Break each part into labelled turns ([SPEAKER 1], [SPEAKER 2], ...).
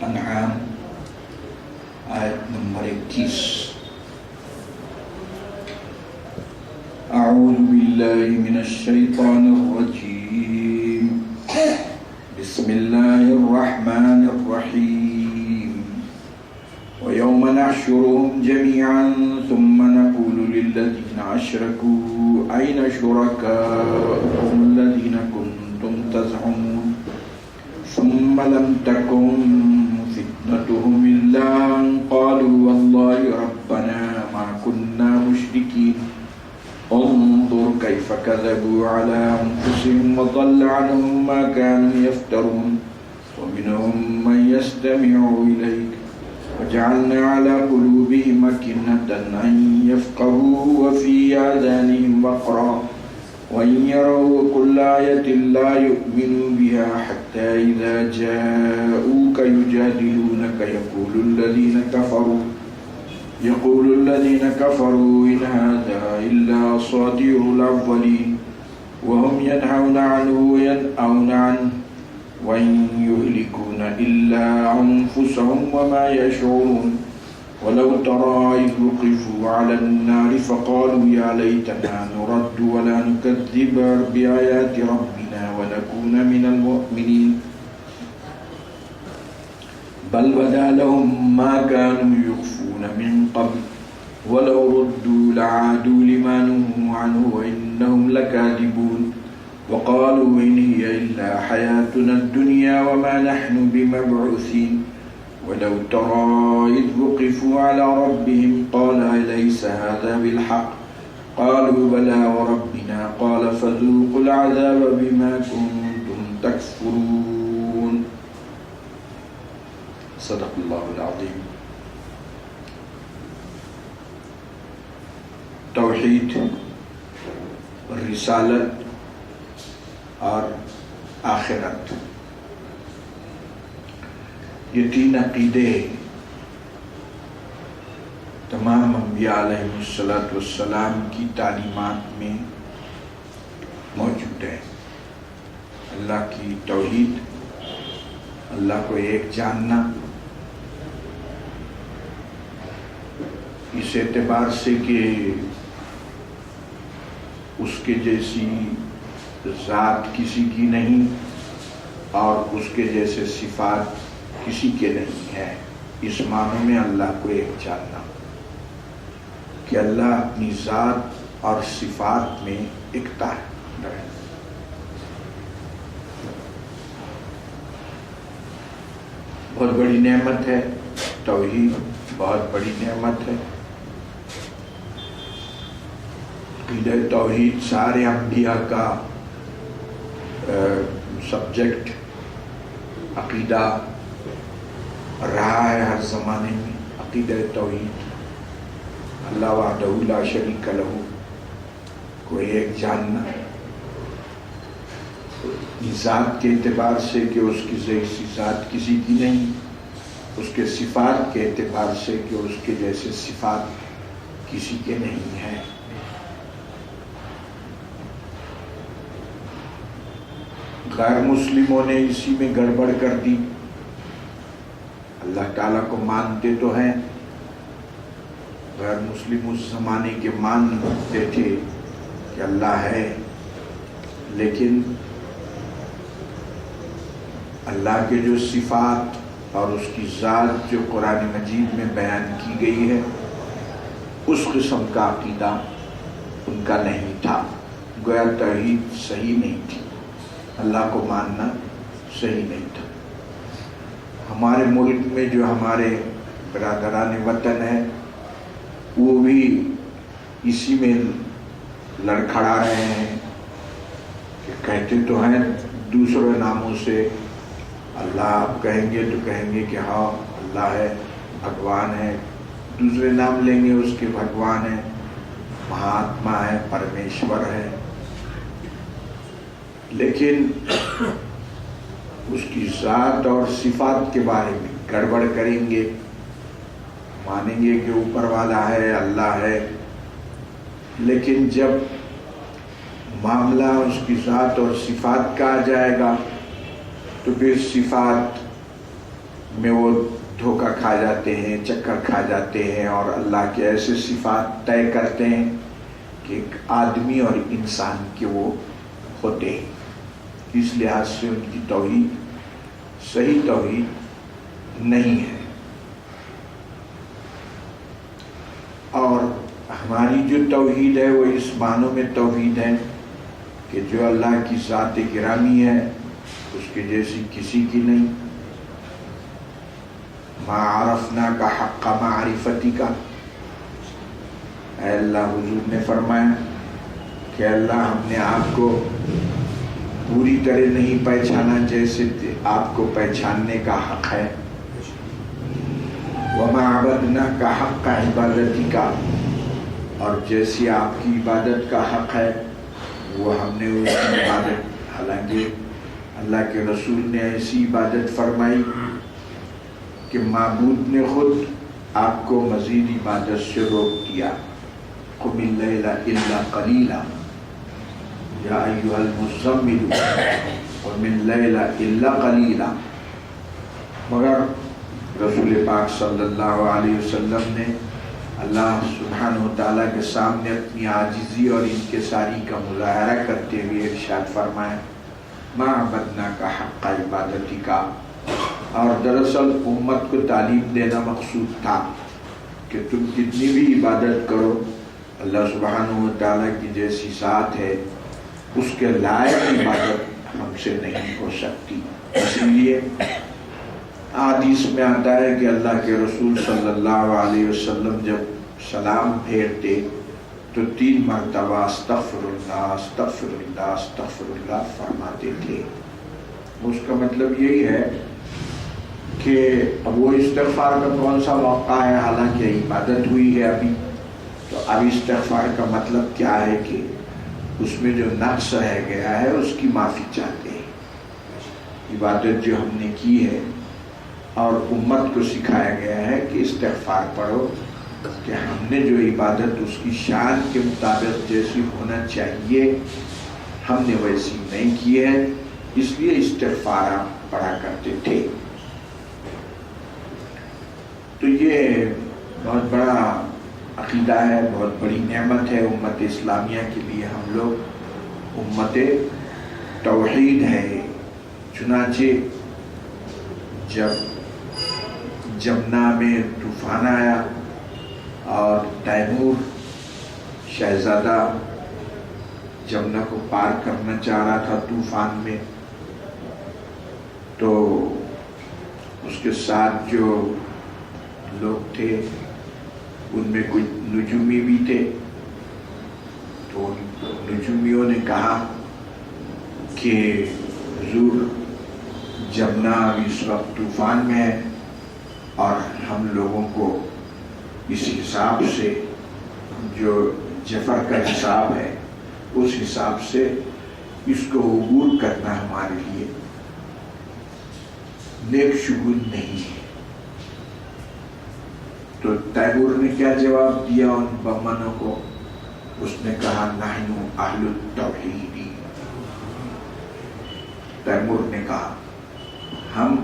[SPEAKER 1] انعام آیت نمبر 21. اعوذ باللہ من الشیطان الرجیم بسم اللہ الرحمن الرحیم وَيَوْمَ نَحْشُرُهُمْ جَمِيعًا ثُمَّ نَقُولُ لِلَّذِينَ أَشْرَكُوا أَيْنَ شُرَكَاؤُكُمُ الَّذِينَ كُنتُمْ تَزْعُمُونَ ثُمَّ لَمْ تَكُنْ فِتْنَتُهُمْ إِلَّا أَنْ قَالُوا وَاللَّهِ رَبَّنَا مَا كُنَّا مُشْرِكِينَ انظُرْ كَيْفَ كَذَبُوا عَلَى أَنفُسِهِمْ وَضَلَّ عَنْهُمْ مَا كَانُوا يَفْتَرُونَ وَمِنْهُمْ مَنْ يَسْتَمِعُ إِلَيْكَ وَجَعَلْنَا عَلَى قُلُوبِهِمْ أَكِنَّةً أَنْ يَفْقَهُوهُ وَفِي آذَانِهِمْ وَقْرًا وَإِنْ يَرَوْا كُلَّ آيَةٍ لَا يُؤْمِنُوا بِهَا حَتَّى إِذَا جَاءُوكَ يُجَادِلُونَكَ يقول الذين كفروا إن هذا إلا أساطير الأولين وهم ينهون عنه وينأون عنه وإن يهلكون إلا أنفسهم وما يشعرون ولو ترى إذ وقفوا على النار فقالوا يا ليتنا نرد ولا نكذب بآيات ربنا ونكون من المؤمنين بل بدا لهم ما كانوا يخفون من قبل ولو ردوا لعادوا لما نهوا عنه وإنهم لكاذبون وقالوا إن هي إلا حياتنا الدنيا وما نحن بمبعوثين ولو ترى إذ وقفوا على ربهم قال أليس هذا بالحق قالوا بلى وربنا قال فذوقوا العذاب بما كنتم تكفرون. صدق اللہ العظیم. توحید، رسالت اور آخرت، یہ تین عقیدے تمام انبیاء علیہ السلام کی تعلیمات میں موجود ہیں. اللہ کی توحید، اللہ کو ایک جاننا، اس اعتبار سے کہ اس کے جیسی ذات کسی کی نہیں اور اس کے جیسے صفات کسی کے نہیں ہے. اس معنی میں اللہ کو ایک جاننا کہ اللہ اپنی ذات اور صفات میں ایکتا ہے. بہت بڑی نعمت ہے توحید، بہت بڑی نعمت ہے. عقیدہ توحید سارے انبیاء کا سبجیکٹ عقیدہ رہا ہے ہر زمانے میں. عقیدہ توحید، اللہ وحدہ لا شریک لہ کو ایک جاننا، ذات کے اعتبار سے کہ اس کی جیسی ذات کسی کی نہیں، اس کے صفات کے اعتبار سے کہ اس کے جیسے صفات کسی کے نہیں ہیں. غیر مسلموں نے اسی میں گڑبڑ کر دی. اللہ تعالیٰ کو مانتے تو ہیں، غیر مسلم اس زمانے کے مانتے تھے کہ اللہ ہے، لیکن اللہ کے جو صفات اور اس کی ذات جو قرآن مجید میں بیان کی گئی ہے، اس قسم کا عقیدہ ان کا نہیں تھا. گویا توحید صحیح نہیں تھی، اللہ کو ماننا صحیح نہیں تھا. ہمارے ملک میں جو ہمارے برادران وطن ہیں وہ بھی اسی میں لڑکھڑا رہے ہیں کہ کہتے تو ہیں دوسرے ناموں سے اللہ، آپ کہیں گے تو کہیں گے کہ ہاں اللہ ہے، بھگوان ہے، دوسرے نام لیں گے اس کے بھگوان ہے، مہاتما ہے، پرمیشور ہے، لیکن اس کی ذات اور صفات کے بارے میں گڑبڑ کریں گے. مانیں گے کہ اوپر والا ہے، اللہ ہے، لیکن جب معاملہ اس کی ذات اور صفات کا آ جائے گا تو پھر صفات میں وہ دھوکہ کھا جاتے ہیں، چکر کھا جاتے ہیں اور اللہ کے ایسے صفات طے کرتے ہیں کہ ایک آدمی اور انسان کے وہ ہوتے ہیں. اس لحاظ سے ان کی توحید صحیح توحید نہیں ہے. اور ہماری جو توحید ہے وہ اس معنوں میں توحید ہے کہ جو اللہ کی ذات گرامی ہے اس کے جیسی کسی کی نہیں. ما عرفنا کا حق معرفتی کا، اے اللہ حضور نے فرمایا کہ اللہ ہم نے آپ کو پوری طرح نہیں پہچانا جیسے آپ کو پہچاننے کا حق ہے. وما عبدنا کا حق کا عبادتی کا، اور جیسی آپ کی عبادت کا حق ہے وہ ہم نے اس کی عبادت. حالانکہ اللہ کے رسول نے ایسی عبادت فرمائی کہ معبود نے خود آپ کو مزید عبادت سے روک دیا. قم اللیل الا قلیلا یا ایھا المزمل قم اللیل الا قلیلا. مگر رسول پاک صلی اللہ علیہ وسلم نے اللہ سبحانہ وتعالیٰ کے سامنے اپنی عاجزی اور انکساری کا مظاہرہ کرتے ہوئے ارشاد فرمایا ما عبدنا کا حق عبادتی کا. اور دراصل امت کو تعلیم دینا مقصود تھا کہ تم کتنی بھی عبادت کرو اللہ سبحانہ وتعالیٰ کی جیسی ذات ہے اس کے لائق عبادت ہم سے نہیں ہو سکتی. اس لیے حدیث میں آتا ہے کہ اللہ کے رسول صلی اللہ علیہ وسلم جب سلام پھیرتے تو 3 مرتبہ استغفر اللہ استغفر اللہ استغفر اللہ فرماتے تھے. اس کا مطلب یہی ہے کہ اب وہ استغفار کا کون سا موقع ہے، حالانکہ عبادت ہوئی ہے ابھی. تو اب استغفار کا مطلب کیا ہے کہ اس میں جو نقص رہ گیا ہے اس کی معافی چاہتے ہیں. عبادت جو ہم نے کی ہے اور امت کو سکھایا گیا ہے کہ استغفار پڑھو کہ ہم نے جو عبادت اس کی شان کے مطابق جیسی ہونا چاہیے ہم نے ویسی نہیں کی ہے، اس لیے استغفار پڑھا کرتے تھے. تو یہ بہت بڑا عقیدہ ہے، بہت بڑی نعمت ہے امت اسلامیہ کے لیے. ہم لوگ امت توحید ہے. چنانچہ جب جمنا میں طوفان آیا اور تیمور شہزادہ جمنا کو پار کرنا چاہ رہا تھا طوفان میں، تو اس کے ساتھ جو لوگ تھے ان میں کچھ نجومی بھی تھے. تو نجومیوں نے کہا کہ حضور جمنا اس وقت طوفان میں ہے اور ہم لوگوں کو اس حساب سے جو جفر کا حساب ہے اس حساب سے اس کو عبور کرنا ہمارے لیے نیک شگون نہیں ہے. تو تیمور نے کیا جواب دیا ان بمنوں کو؟ اس نے کہا نحن اہل التوحید. تیمور نے کہا ہم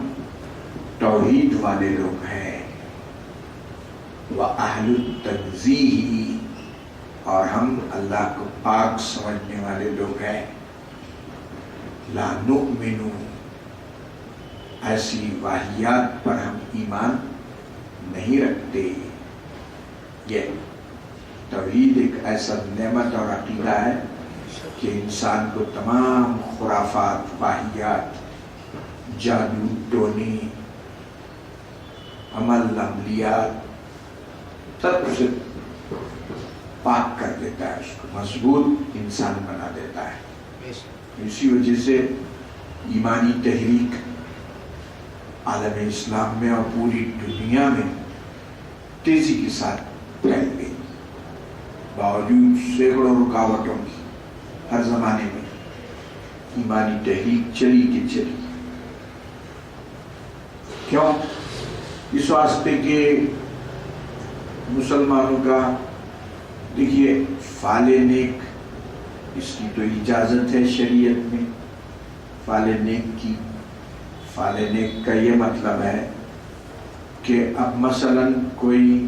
[SPEAKER 1] توحید والے لوگ ہیں. وَأَهْلُ التَّنزِيهِ، اور ہم اللہ کو پاک سمجھنے والے لوگ ہیں. لا نؤمن، ایسی واہیات پر ہم ایمان نہیں رکھتے. یہ توحید ایک ایسا نعمت اور عقیدہ ہے کہ انسان کو تمام خرافات، واہیات، جادو ٹونی، عمل عملیات سب سے پاک کر دیتا ہے، اس کو مضبوط انسان بنا دیتا ہے. اسی وجہ سے ایمانی تحریک عالم اسلام میں اور پوری دنیا میں تیزی کے ساتھ پھیل گئی باوجود سینکڑوں رکاوٹوں کی. ہر زمانے میں ایمانی تحریک چلی کی چلی. کیوں؟ اس واسطے کہ مسلمانوں کا دیکھیے فعل نیک، اس کی تو اجازت ہے شریعت میں فعل نیک کی. فعل نیک کا یہ مطلب ہے کہ اب مثلاً کوئی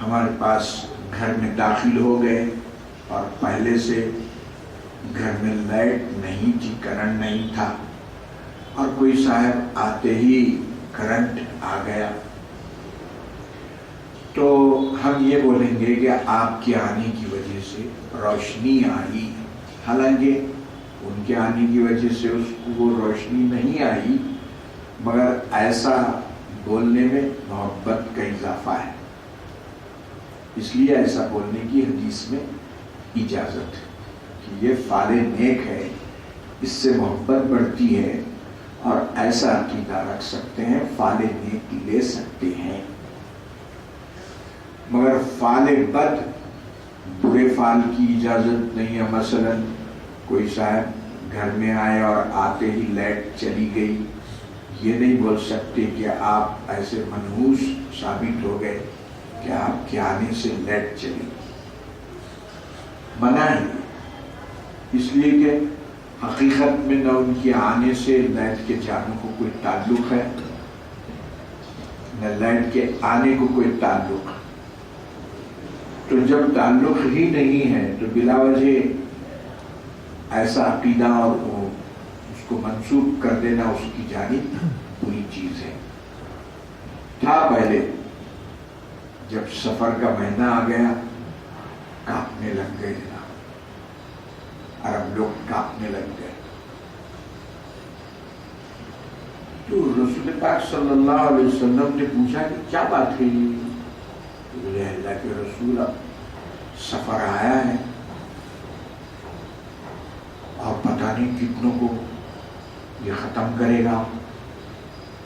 [SPEAKER 1] ہمارے پاس گھر میں داخل ہو گئے اور پہلے سے گھر میں لائٹ نہیں تھی، کرنٹ نہیں تھا، اور کوئی صاحب آتے ہی کرنٹ آ گیا، تو ہم یہ بولیں گے کہ آپ کے آنے کی وجہ سے روشنی آئی، حالانکہ ان کے آنے کی وجہ سے اس کو وہ روشنی نہیں آئی، مگر ایسا بولنے میں محبت کا اضافہ ہے، اس لیے ایسا بولنے کی حدیث میں اجازت ہے کہ یہ فعل نیک ہے، اس سے محبت بڑھتی ہے اور ایسا عقیدہ رکھ سکتے ہیں، فعل نیک لے سکتے ہیں، مگر فعل بد، برے فعل کی اجازت نہیں ہے۔ مثلا کوئی صاحب گھر میں آئے اور آتے ہی لائٹ چلی گئی، یہ نہیں بول سکتے کہ آپ ایسے منحوس ثابت ہو گئے کہ آپ کے آنے سے لائٹ چلی، منع ہے، اس لیے کہ حقیقت میں نہ ان کے آنے سے لائٹ کے جانے کو کوئی تعلق ہے، نہ لائٹ کے آنے کو کوئی تعلق ہے۔ تو جب تعلق ہی نہیں ہے تو بلا وجہ ایسا عقیدہ اور اس کو منسوب کر دینا اس کی جانب بری چیز ہے۔ تھا پہلے، جب سفر کا مہینہ آ گیا کانپنے لگ گئے، عرب لوگ کانپنے لگ گئے، تو رسول پاک صلی اللہ علیہ وسلم نے پوچھا کہ کیا بات ہے؟ بولے اللہ کے رسول، اب سفر آیا ہے اور پتہ نہیں کتنوں کو یہ ختم کرے گا،